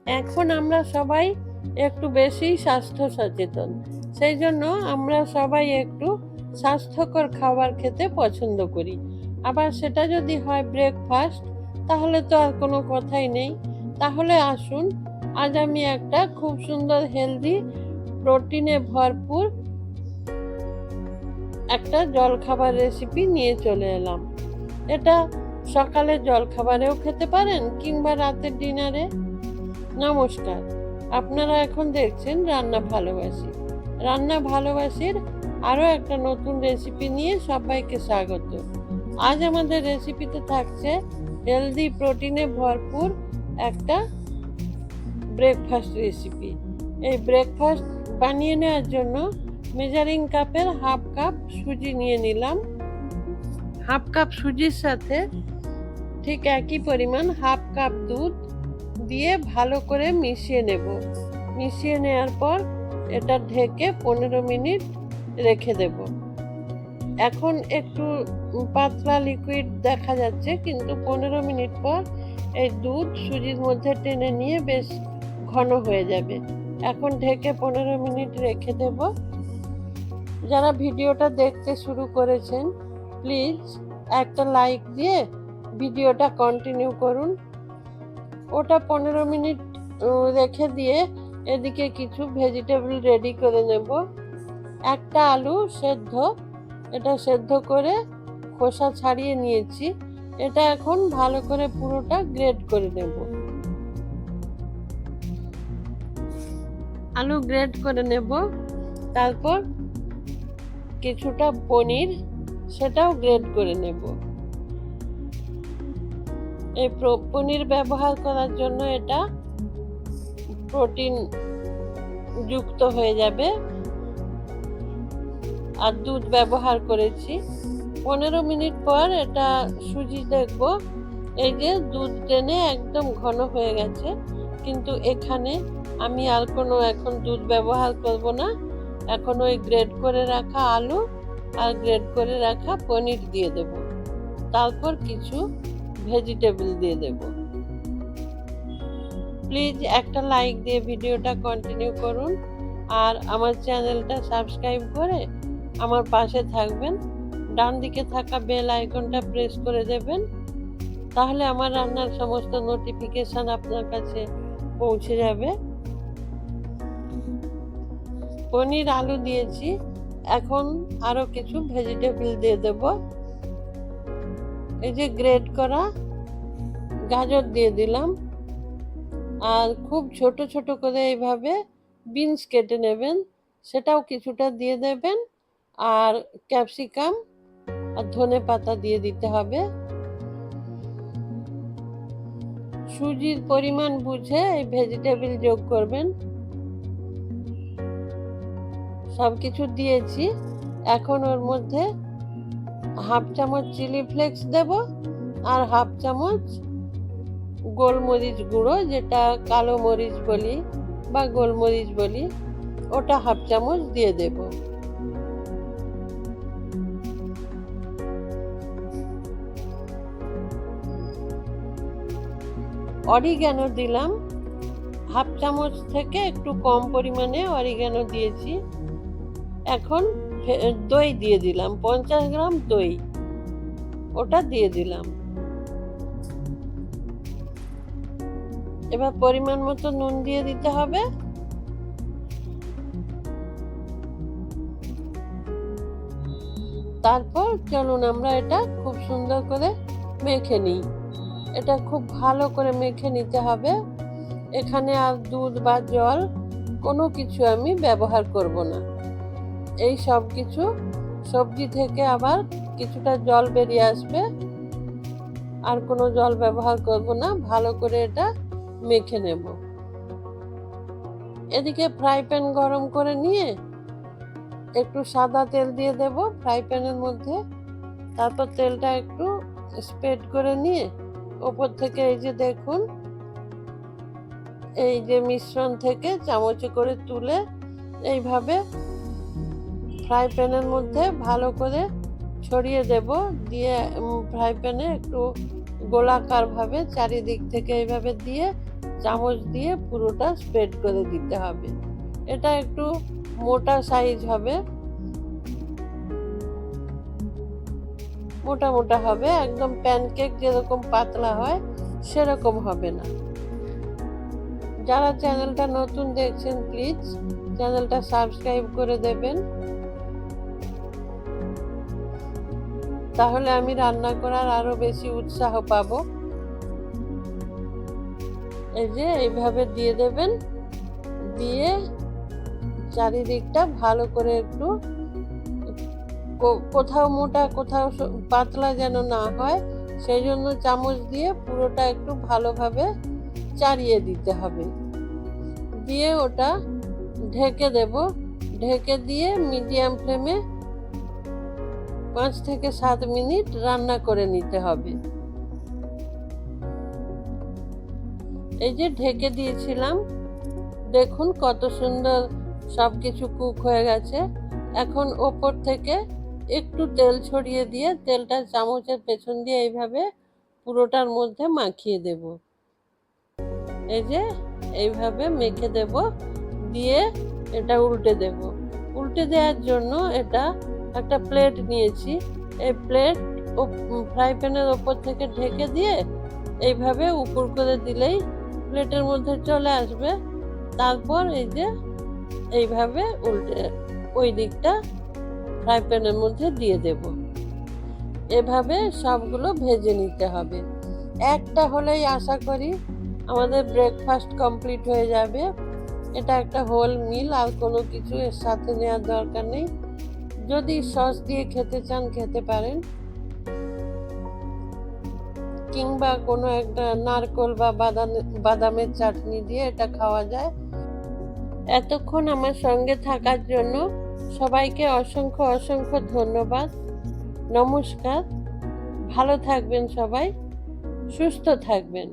এখন আমরা সবাই একটু বেশি স্বাস্থ্য সচেতন, সেই জন্য আমরা সবাই একটু স্বাস্থ্যকর খাবার খেতে পছন্দ করি। আবার সেটা যদি হয় ব্রেকফাস্ট, তাহলে তো আর কোনো কথাই নেই। তাহলে আসুন, আজ আমি একটা খুব সুন্দর হেলদি, প্রোটিনে ভরপুর একটা জলখাবার রেসিপি নিয়ে চলে এলাম। এটা সকালের জলখাবারেও খেতে পারেন কিংবা রাতের ডিনারে। নমস্কার, আপনারা এখন দেখছেন রান্না ভালোবাসি। রান্না ভালোবাসির আরও একটা নতুন রেসিপি নিয়ে সবাইকে স্বাগত। আজ আমাদের রেসিপিতে থাকছে হেলদি, প্রোটিনে ভরপুর একটা ব্রেকফাস্ট রেসিপি। এই ব্রেকফাস্ট বানিয়ে নেওয়ার জন্য মেজারিং কাপের হাফ কাপ সুজি নিয়ে নিলাম। হাফ কাপ সুজির সাথে ঠিক একই পরিমাণ হাফ কাপ দুধ দিয়ে ভালো করে মিশিয়ে নেব। মিশিয়ে নেওয়ার পর এটা ঢেকে 15 মিনিট রেখে দেব। এখন একটু পাতলা লিকুইড দেখা যাচ্ছে, কিন্তু 15 মিনিট পর এই দুধ সুজির মধ্যে টেনে নিয়ে বেশ ঘন হয়ে যাবে। এখন ঢেকে 15 মিনিট রেখে দেব। যারা ভিডিওটা দেখতে শুরু করেছেন, প্লিজ একটা লাইক দিয়ে ভিডিওটা কন্টিনিউ করুন। ওটা 15 মিনিট রেখে দিয়ে এদিকে কিছু ভেজিটেবল রেডি করে নেব। একটা আলু সেদ্ধ, এটা সেদ্ধ করে খোসা ছাড়িয়ে নিয়েছি। এটা এখন ভালো করে পুরোটা গ্রেট করে নেব। আলু গ্রেট করে নেব। তারপর কিছুটা পনির, সেটাও গ্রেট করে নেব। এই পনির ব্যবহার করার জন্য এটা প্রোটিন যুক্ত হয়ে যাবে। আর দুধ ব্যবহার করেছি। 15 মিনিট পর এটা সুজি দেখব, এই যে দুধ টেনে একদম ঘন হয়ে গেছে। কিন্তু এখানে আমি আর কোনো এখন দুধ ব্যবহার করব না। এখন ওই গ্রেট করে রাখা আলু আর গ্রেট করে রাখা পনির দিয়ে দেব। তারপর কিছু ভেজিটেবল দিয়ে দেব। প্লিজ একটা লাইক দিয়ে ভিডিওটা কন্টিনিউ করুন, আর আমার চ্যানেলটা সাবস্ক্রাইব করে আমার পাশে থাকবেন। ডান দিকে থাকা বেল আইকনটা প্রেস করে দেবেন, তাহলে আমার রান্নার সমস্ত নোটিফিকেশন আপনার কাছে পৌঁছে যাবে। পনির, আলু দিয়েছি, এখন আরো কিছু ভেজিটেবল দিয়ে দেব। এই যে গ্রেট করা গাজর দিয়ে দিলাম, আর খুব ছোট ছোট করে এইভাবে বিনস কেটে নেবেন, সেটাও কিছুটা দিয়ে দেবেন। আর ক্যাপসিকাম আর ধনে পাতা দিয়ে দিতে হবে। সুজির পরিমাণ বুঝে এই ভেজিটেবল যোগ করবেন। সবকিছু দিয়েছি। এখন ওর মধ্যে হাফ চামচ চিলি ফ্লেক্স দেব, আর হাফ চামচ গোলমরিচ গুঁড়ো, যেটা কালো মরিচ বলি বা গোলমরিচ বলি, ওটা হাফ চামচ দিয়ে দেব। অরিগ্যানো দিলাম, হাফ চামচ থেকে একটু কম পরিমাণে অরিগ্যানো দিয়েছি। এখন দই দিয়ে দিলাম, 50 গ্রাম দই, ওটা দিয়ে দিলাম। এবার পরিমাণ মতো নুন দিয়ে দিতে হবে। তারপর চলুন আমরা এটা খুব সুন্দর করে মেখে নিই। এটা খুব ভালো করে মেখে নিতে হবে। এখানে আর দুধ বা জল কোনো কিছু আমি ব্যবহার করব না। এই সব কিছু সবজি থেকে আবার কিছুটা জল বেরিয়ে আসবে, আর কোনো জল ব্যবহার করব না। ভালো করে এটা মেখে নেব। এদিকে ফ্রাই প্যান গরম করে নিয়ে একটু সাদা তেল দিয়ে দেব ফ্রাই প্যানের মধ্যে। তারপর তেলটা একটু স্প্রেড করে নিয়ে ওপর থেকে এই যে দেখুন, এই যে মিশ্রণ থেকে চামচে করে তুলে এইভাবে ফ্রাই প্যানের মধ্যে ভালো করে ছড়িয়ে দেব। দিয়ে ফ্রাই প্যানে একটু গোলাকার ভাবে চারিদিক থেকে এইভাবে দিয়ে চামচ দিয়ে পুরোটা স্প্রেড করে দিতে হবে। এটা একটু মোটা সাইজ হবে, মোটা মোটা হবে, একদম প্যানকেক যেরকম পাতলা হয় সেরকম হবে না। যারা চ্যানেলটা নতুন দেখছেন প্লিজ চ্যানেলটা সাবস্ক্রাইব করে দেবেন, তাহলে আমি রান্না করার আরো বেশি উৎসাহ পাবো। এই যে এইভাবে দিয়ে দেবেন, দিয়ে চারিদিকটা ভালো করে একটু কোথাও মোটা কোথাও পাতলা যেন না হয়, সেই জন্য চামচ দিয়ে পুরোটা একটু ভালোভাবে চাড়িয়ে দিতে হবে। দিয়ে ওটা ঢেকে দেব, ঢেকে দিয়ে মিডিয়াম ফ্লেমে 5 থেকে 7 মিনিট রান্না করে নিতে হবে। এই যে ঢেকে দিয়েছিলাম, দেখুন কত সুন্দর সবকিছু কুক হয়ে গেছে। এখন ওপর থেকে একটু তেল ছড়িয়ে দিয়ে তেলটা চামচের পেছন দিয়ে এইভাবে পুরোটার মধ্যে মাখিয়ে দেব। এই যে এইভাবে মেখে দেব, দিয়ে এটা উল্টে দেব। উল্টে দেওয়ার জন্য এটা একটা প্লেট নিয়েছি, এই প্লেট ফ্রাই প্যানের ওপর থেকে ঢেকে দিয়ে এইভাবে উপর করে দিলেই প্লেটের মধ্যে চলে আসবে। তারপর এই যে এইভাবে উল্টে ওই দিকটা ফ্রাই প্যানের মধ্যে দিয়ে দেব। এভাবে সবগুলো ভেজে নিতে হবে। একটা হলেই আশা করি আমাদের ব্রেকফাস্ট কমপ্লিট হয়ে যাবে। এটা একটা হোল মিল, আর কোনো কিছু এর সাথে নেওয়ার দরকার নেই। যদি সস দিয়ে খেতে চান খেতে পারেন, কিংবা কোনো একটা নারকেল বা বাদামের চাটনি দিয়ে এটা খাওয়া যায়। এতক্ষণ আমার সঙ্গে থাকার জন্য সবাইকে অসংখ্য অসংখ্য ধন্যবাদ। নমস্কার, ভালো থাকবেন সবাই, সুস্থ থাকবেন।